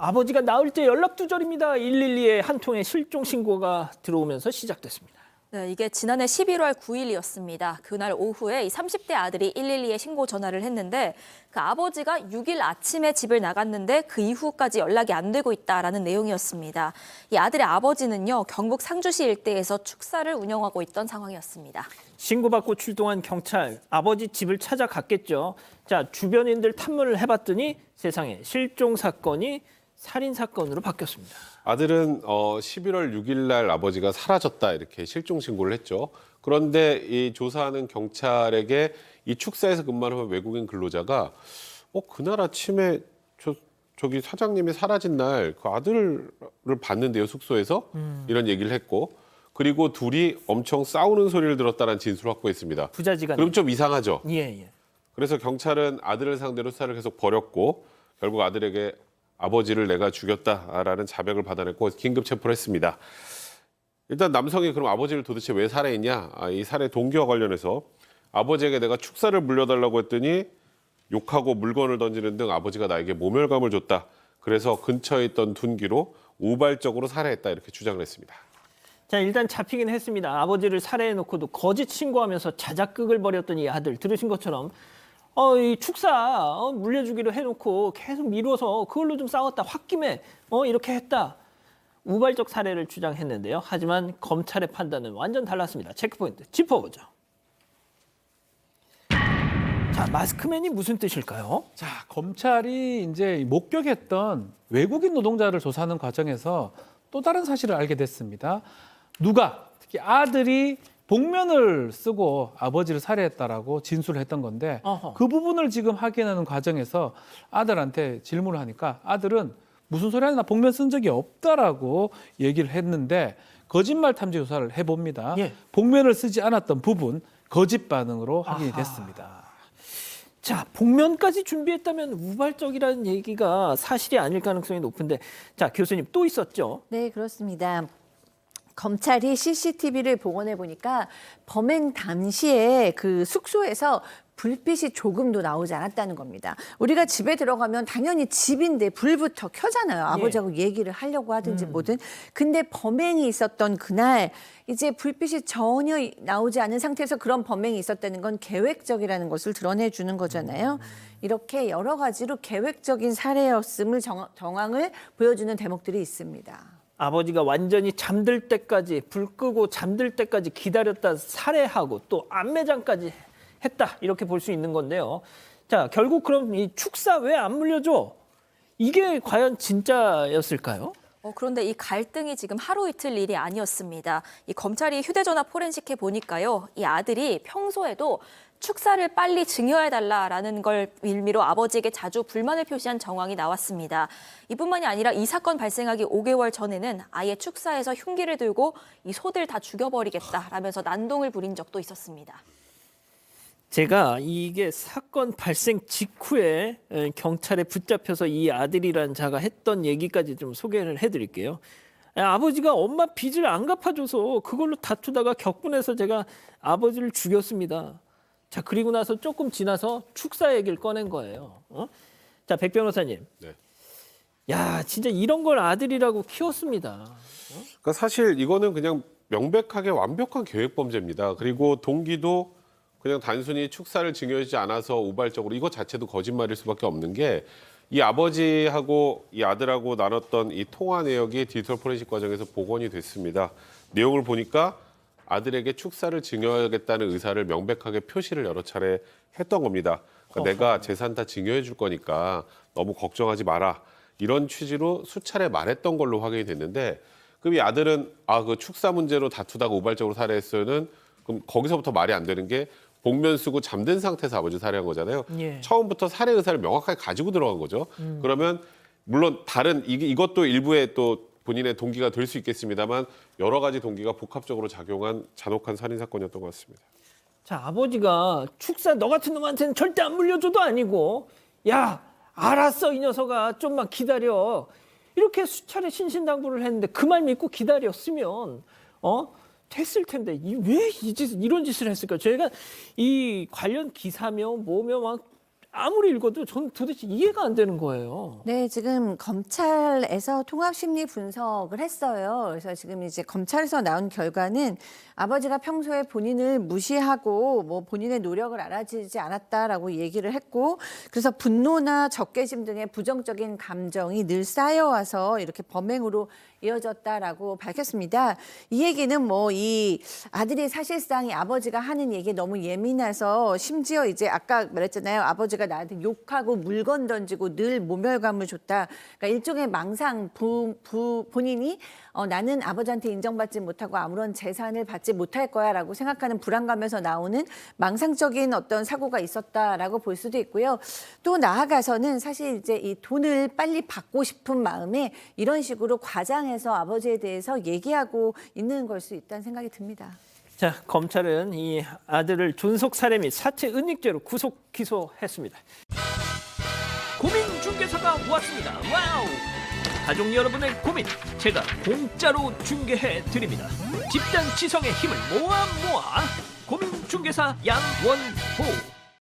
아버지가 나을 때 연락두절입니다. 112에 한 통의 실종 신고가 들어오면서 시작됐습니다. 네, 이게 지난해 11월 9일이었습니다. 그날 오후에 이 30대 아들이 112에 신고 전화를 했는데 그 아버지가 6일 아침에 집을 나갔는데 그 이후까지 연락이 안 되고 있다라는 내용이었습니다. 이 아들의 아버지는요, 경북 상주시 일대에서 축사를 운영하고 있던 상황이었습니다. 신고받고 출동한 경찰, 아버지 집을 찾아갔겠죠. 자, 주변인들 탐문을 해봤더니 세상에 실종 사건이 살인 사건으로 바뀌었습니다. 아들은 11월 6일 날 아버지가 사라졌다 이렇게 실종 신고를 했죠. 그런데 이 조사하는 경찰에게 이 축사에서 근무하는 외국인 근로자가 그날 아침에 저기 사장님이 사라진 날 그 아들을 봤는데요, 숙소에서 이런 얘기를 했고, 그리고 둘이 엄청 싸우는 소리를 들었다는 진술을 확보했습니다. 부자지간. 그럼 좀 이상하죠. 예. 그래서 경찰은 아들을 상대로 수사를 계속 벌였고 결국 아들에게 아버지를 내가 죽였다라는 자백을 받아냈고 긴급 체포를 했습니다. 일단 남성이 그럼 아버지를 도대체 왜 살해했냐? 이 살해 동기와 관련해서 아버지에게 내가 축사를 물려달라고 했더니 욕하고 물건을 던지는 등 아버지가 나에게 모멸감을 줬다. 그래서 근처에 있던 둔기로 우발적으로 살해했다 이렇게 주장을 했습니다. 자, 일단 잡히긴 했습니다. 아버지를 살해해놓고도 거짓 신고하면서 자작극을 벌였던 이 아들. 들으신 것처럼 이 축사 물려주기로 해놓고 계속 미뤄서 그걸로 좀 싸웠다. 홧김에 이렇게 했다. 우발적 살해를 주장했는데요. 하지만 검찰의 판단은 완전 달랐습니다. 체크포인트 짚어보죠. 자, 마스크맨이 무슨 뜻일까요? 자, 검찰이 이제 목격했던 외국인 노동자를 조사하는 과정에서 또 다른 사실을 알게 됐습니다. 특히 아들이 복면을 쓰고 아버지를 살해했다라고 진술을 했던 건데 그 부분을 지금 확인하는 과정에서 아들한테 질문을 하니까 아들은 무슨 소리 하냐, 나 복면 쓴 적이 없다라고 얘기를 했는데 거짓말 탐지 조사를 해봅니다. 예. 복면을 쓰지 않았던 부분 거짓 반응으로 확인이 됐습니다. 자, 복면까지 준비했다면 우발적이라는 얘기가 사실이 아닐 가능성이 높은데, 자, 교수님 또 있었죠? 네, 그렇습니다. 검찰이 CCTV를 복원해 보니까 범행 당시에 그 숙소에서 불빛이 조금도 나오지 않았다는 겁니다. 우리가 집에 들어가면 당연히 집인데 불부터 켜잖아요. 아버지하고 얘기를 하려고 하든지 뭐든. 근데 범행이 있었던 그날 이제 불빛이 전혀 나오지 않은 상태에서 그런 범행이 있었다는 건 계획적이라는 것을 드러내주는 거잖아요. 이렇게 여러 가지로 계획적인 살해였음을 정황을 보여주는 대목들이 있습니다. 아버지가 완전히 잠들 때까지, 불 끄고 잠들 때까지 기다렸다 살해하고 또 안매장까지 했다, 이렇게 볼 수 있는 건데요. 자, 결국 그럼 이 축사 왜 안 물려줘? 이게 과연 진짜였을까요? 그런데 이 갈등이 지금 하루 이틀 일이 아니었습니다. 이 검찰이 휴대전화 포렌식해 보니까요, 이 아들이 평소에도 축사를 빨리 증여해달라라는 걸 빌미로 아버지에게 자주 불만을 표시한 정황이 나왔습니다. 이뿐만이 아니라 이 사건 발생하기 5개월 전에는 아예 축사에서 흉기를 들고 이 소들 다 죽여버리겠다라면서 난동을 부린 적도 있었습니다. 제가 이게 사건 발생 직후에 경찰에 붙잡혀서 이 아들이란 자가 했던 얘기까지 좀 소개를 해드릴게요. 아버지가 엄마 빚을 안 갚아줘서 그걸로 다투다가 격분해서 제가 아버지를 죽였습니다. 자, 그리고 나서 조금 지나서 축사 얘기를 꺼낸 거예요. 자, 백 변호사님. 네. 야, 진짜 이런 걸 아들이라고 키웠습니다. 그러니까 사실 이거는 그냥 명백하게 완벽한 계획 범죄입니다. 그리고 동기도 그냥 단순히 축사를 증여하지 않아서 우발적으로, 이거 자체도 거짓말일 수밖에 없는 게 이 아버지하고 이 아들하고 나눴던 이 통화 내역이 디지털 포렌식 과정에서 복원이 됐습니다. 내용을 보니까 아들에게 축사를 증여하겠다는 의사를 명백하게 표시를 여러 차례 했던 겁니다. 그러니까 내가 재산 다 증여해 줄 거니까 너무 걱정하지 마라, 이런 취지로 수차례 말했던 걸로 확인이 됐는데, 그럼 이 아들은 그 축사 문제로 다투다가 우발적으로 살해했어요는 그럼 거기서부터 말이 안 되는 게 복면 쓰고 잠든 상태에서 아버지 살해한 거잖아요. 예. 처음부터 살해 의사를 명확하게 가지고 들어간 거죠. 그러면 물론 다른 이것도 일부의 또 본인의 동기가 될 수 있겠습니다만 여러 가지 동기가 복합적으로 작용한 잔혹한 살인 사건이었던 것 같습니다. 자, 아버지가 축사 너 같은 놈한테는 절대 안 물려줘도 아니고, 야, 알았어 이 녀석아, 좀만 기다려, 이렇게 수차례 신신당부를 했는데 그 말 믿고 기다렸으면 됐을 텐데 왜 이런 짓을 했을까? 저희가 이 관련 기사며 뭐며 막 아무리 읽어도 저는 도대체 이해가 안 되는 거예요. 네, 지금 검찰에서 통합심리 분석을 했어요. 그래서 지금 이제 검찰에서 나온 결과는 아버지가 평소에 본인을 무시하고 뭐 본인의 노력을 알아주지 않았다라고 얘기를 했고, 그래서 분노나 적개심 등의 부정적인 감정이 늘 쌓여와서 이렇게 범행으로 이어졌다라고 밝혔습니다. 이 얘기는 뭐 이 아들이 사실상 이 아버지가 하는 얘기에 너무 예민해서, 심지어 이제 아까 말했잖아요. 아버지가 나한테 욕하고 물건 던지고 늘 모멸감을 줬다. 그러니까 일종의 망상, 본인이 나는 아버지한테 인정받지 못하고 아무런 재산을 받지 못할 거야라고 생각하는 불안감에서 나오는 망상적인 어떤 사고가 있었다라고 볼 수도 있고요. 또 나아가서는 사실 이제 이 돈을 빨리 받고 싶은 마음에 이런 식으로 과장해서 아버지에 대해서 얘기하고 있는 걸 수 있다는 생각이 듭니다. 자, 검찰은 이 아들을 존속 살해 및 사체 은닉죄로 구속 기소했습니다. 고민 중개사가 왔습니다. 와우! 가족 여러분의 고민 제가 공짜로 중개해 드립니다. 집단 지성의 힘을 모아 고민 중개사 양원호.